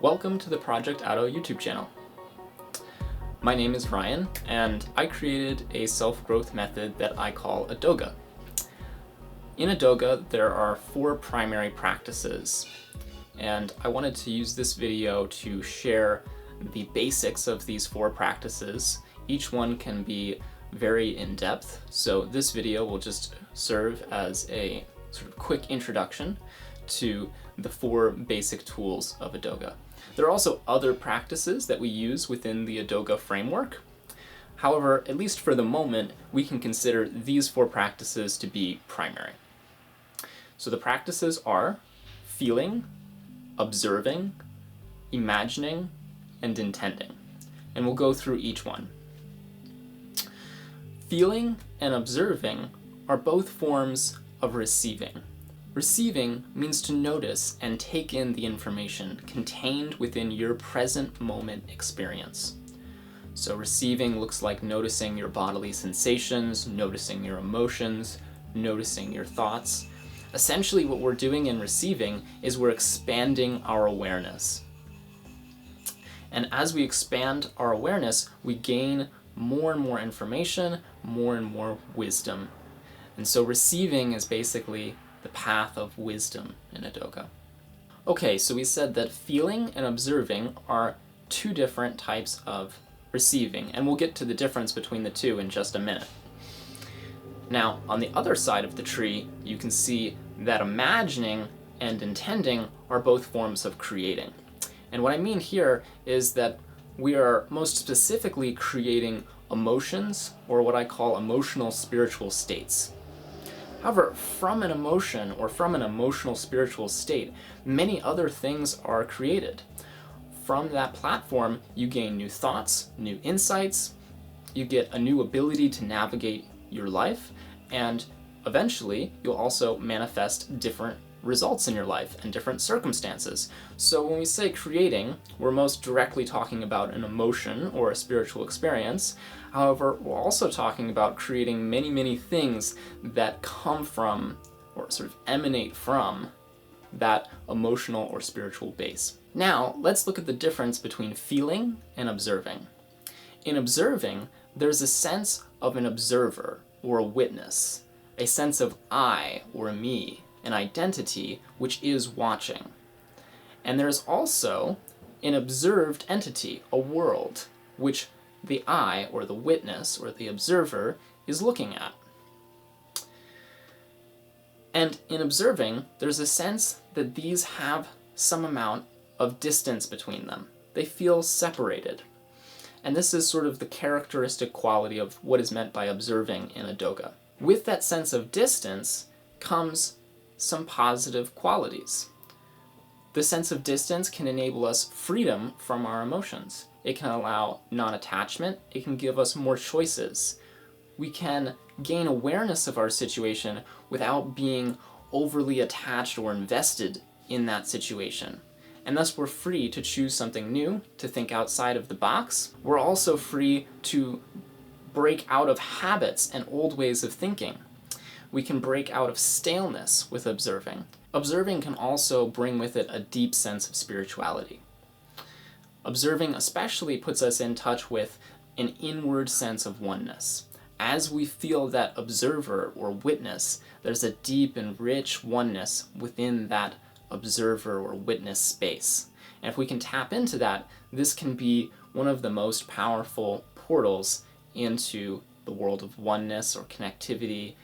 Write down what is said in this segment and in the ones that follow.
Welcome to the Project Auto YouTube channel. My name is Ryan, and I created a self-growth method that I call Adoga. In Adoga, there are 4 primary practices, and I wanted to use this video to share the basics of these 4 practices. Each one can be very in-depth, so this video will just serve as a sort of quick introduction to the 4 basic tools of Adoga. There are also other practices that we use within the Adoga framework. However, at least for the moment, we can consider these 4 practices to be primary. So the practices are feeling, observing, imagining, and intending. And we'll go through each one. Feeling and observing are both forms of receiving. Receiving means to notice and take in the information contained within your present moment experience. So receiving looks like noticing your bodily sensations, noticing your emotions, noticing your thoughts. Essentially, what we're doing in receiving is we're expanding our awareness. And as we expand our awareness, we gain more and more information, more and more wisdom. And so receiving is basically the path of wisdom in Adoga. Okay, so we said that feeling and observing are 2 different types of receiving, and we'll get to the difference between the 2 in just a minute. Now, on the other side of the tree, you can see that imagining and intending are both forms of creating. And what I mean here is that we are most specifically creating emotions, or what I call emotional spiritual states. However, from an emotion or from an emotional spiritual state, many other things are created. From that platform, you gain new thoughts, new insights, you get a new ability to navigate your life, and eventually you'll also manifest different results in your life and different circumstances. So when we say creating, we're most directly talking about an emotion or a spiritual experience. However, we're also talking about creating many, many things that come from or sort of emanate from that emotional or spiritual base. Now, let's look at the difference between feeling and observing. In observing, there's a sense of an observer or a witness, a sense of I or me, an identity which is watching. And there's also an observed entity, a world, which the I, or the witness, or the observer, is looking at. And in observing, there's a sense that these have some amount of distance between them. They feel separated. And this is sort of the characteristic quality of what is meant by observing in Adoga. With that sense of distance comes some positive qualities. The sense of distance can enable us freedom from our emotions. It can allow non-attachment. It can give us more choices. We can gain awareness of our situation without being overly attached or invested in that situation. And thus we're free to choose something new, to think outside of the box. We're also free to break out of habits and old ways of thinking. We can break out of staleness with observing. Observing can also bring with it a deep sense of spirituality. Observing especially puts us in touch with an inward sense of oneness. As we feel that observer or witness, there's a deep and rich oneness within that observer or witness space. And if we can tap into that, this can be one of the most powerful portals into the world of oneness or connectivity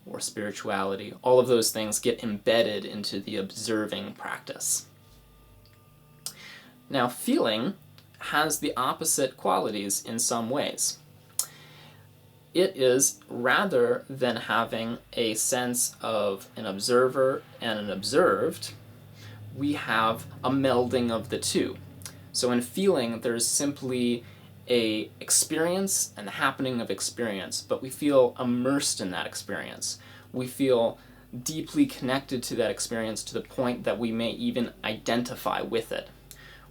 or spirituality. All of those things get embedded into the observing practice. Now, feeling has the opposite qualities in some ways. It is, rather than having a sense of an observer and an observed, we have a melding of the 2. So in feeling, there's simply a experience and the happening of experience, but we feel immersed in that experience. We feel deeply connected to that experience to the point that we may even identify with it.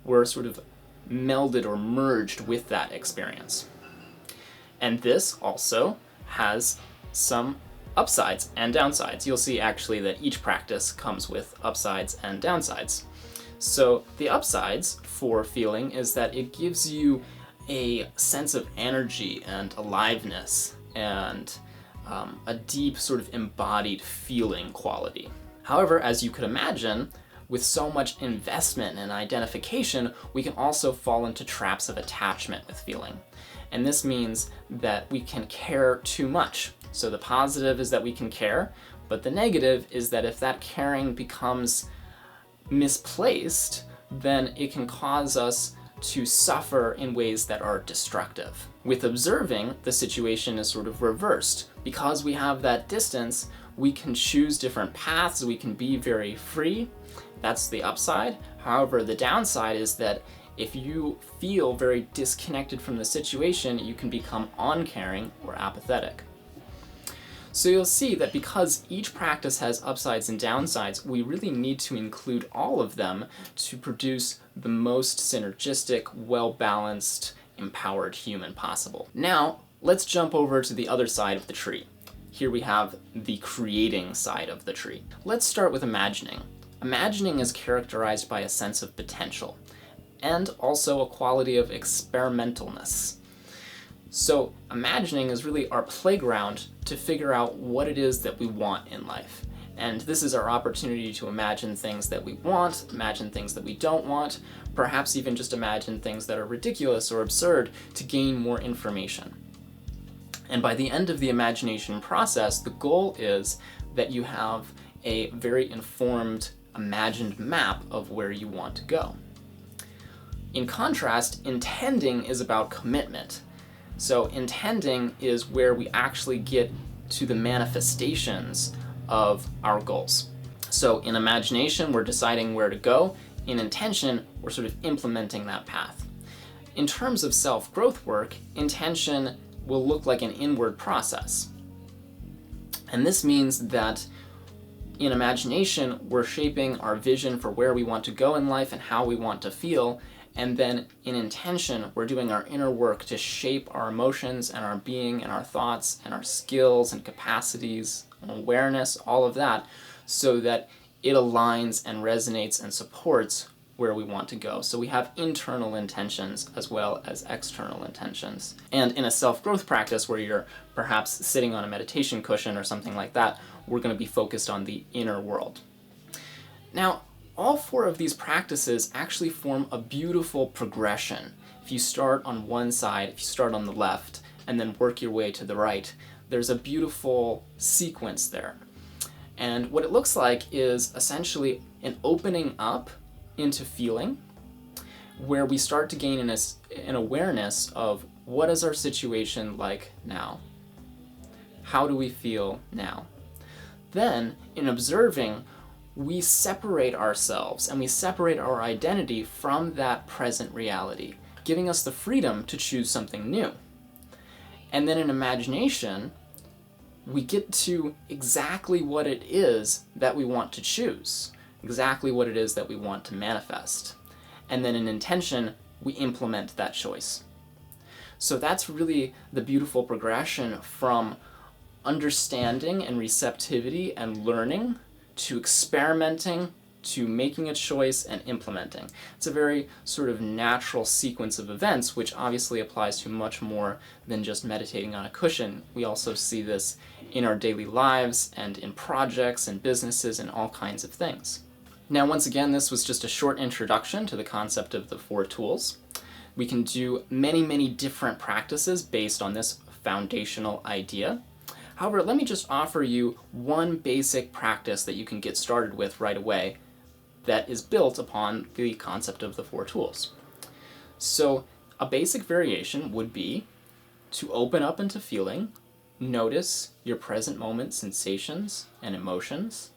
We're sort of melded or merged with that experience. And this also has some upsides and downsides. You'll see actually that each practice comes with upsides and downsides. So the upsides for feeling is that it gives you a sense of energy and aliveness and a deep sort of embodied feeling quality. However, as you could imagine, with so much investment and identification, we can also fall into traps of attachment with feeling. And this means that we can care too much. So the positive is that we can care, but the negative is that if that caring becomes misplaced, then it can cause us to suffer in ways that are destructive. With observing, the situation is sort of reversed. Because we have that distance, we can choose different paths, we can be very free. That's the upside. However, the downside is that if you feel very disconnected from the situation, you can become uncaring or apathetic. So you'll see that because each practice has upsides and downsides, we really need to include all of them to produce the most synergistic, well-balanced, empowered human possible. Now, let's jump over to the other side of the tree. Here we have the creating side of the tree. Let's start with imagining. Imagining is characterized by a sense of potential, and also a quality of experimentalness. So imagining is really our playground to figure out what it is that we want in life. And this is our opportunity to imagine things that we want, imagine things that we don't want, perhaps even just imagine things that are ridiculous or absurd to gain more information. And by the end of the imagination process, the goal is that you have a very informed, imagined map of where you want to go. In contrast, intending is about commitment. So intending is where we actually get to the manifestations of our goals. So in imagination, we're deciding where to go. In intention, we're sort of implementing that path. In terms of self-growth work, intention will look like an inward process. And this means that in imagination, we're shaping our vision for where we want to go in life and how we want to feel. And then in intention, we're doing our inner work to shape our emotions and our being and our thoughts and our skills and capacities and awareness, all of that, so that it aligns and resonates and supports where we want to go. So we have internal intentions as well as external intentions. And in a self-growth practice where you're perhaps sitting on a meditation cushion or something like that, we're going to be focused on the inner world. Now, all four of these practices actually form a beautiful progression. If you start on one side, if you start on the left, and then work your way to the right, there's a beautiful sequence there. And what it looks like is essentially an opening up into feeling, where we start to gain an awareness of what is our situation like now? How do we feel now? Then, in observing, we separate ourselves and we separate our identity from that present reality, giving us the freedom to choose something new. And then in imagination, we get to exactly what it is that we want to choose, exactly what it is that we want to manifest. And then in intention, we implement that choice. So that's really the beautiful progression from understanding and receptivity and learning to experimenting, to making a choice and implementing. It's a very sort of natural sequence of events, which obviously applies to much more than just meditating on a cushion. We also see this in our daily lives and in projects and businesses and all kinds of things. Now, once again, this was just a short introduction to the concept of the 4 tools. We can do many, many different practices based on this foundational idea. However, let me just offer you one basic practice that you can get started with right away that is built upon the concept of the 4 tools. So a basic variation would be to open up into feeling, notice your present moment sensations and emotions.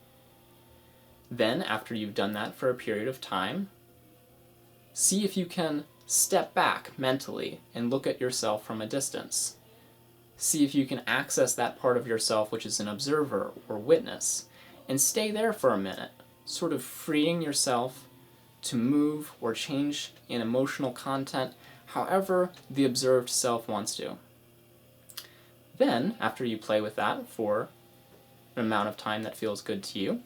Then, after you've done that for a period of time, see if you can step back mentally and look at yourself from a distance. See if you can access that part of yourself which is an observer or witness, and stay there for a minute, sort of freeing yourself to move or change in emotional content however the observed self wants to. Then, after you play with that for an amount of time that feels good to you,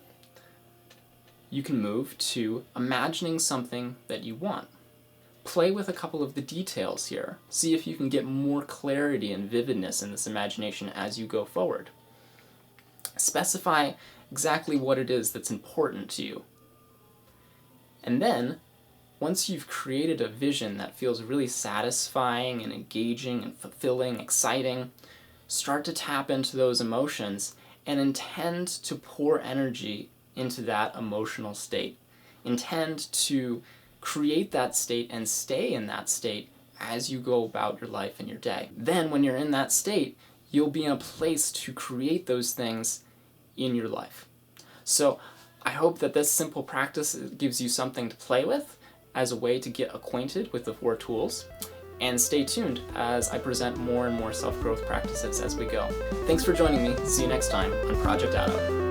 you can move to imagining something that you want. Play with a couple of the details here. See if you can get more clarity and vividness in this imagination as you go forward. Specify exactly what it is that's important to you. And then, once you've created a vision that feels really satisfying and engaging and fulfilling, exciting, start to tap into those emotions and intend to pour energy into that emotional state. Intend to create that state and stay in that state as you go about your life and your day. Then when you're in that state, you'll be in a place to create those things in your life. So I hope that this simple practice gives you something to play with as a way to get acquainted with the 4 tools. And stay tuned as I present more and more self-growth practices as we go. Thanks for joining me. See you next time on Project Addo.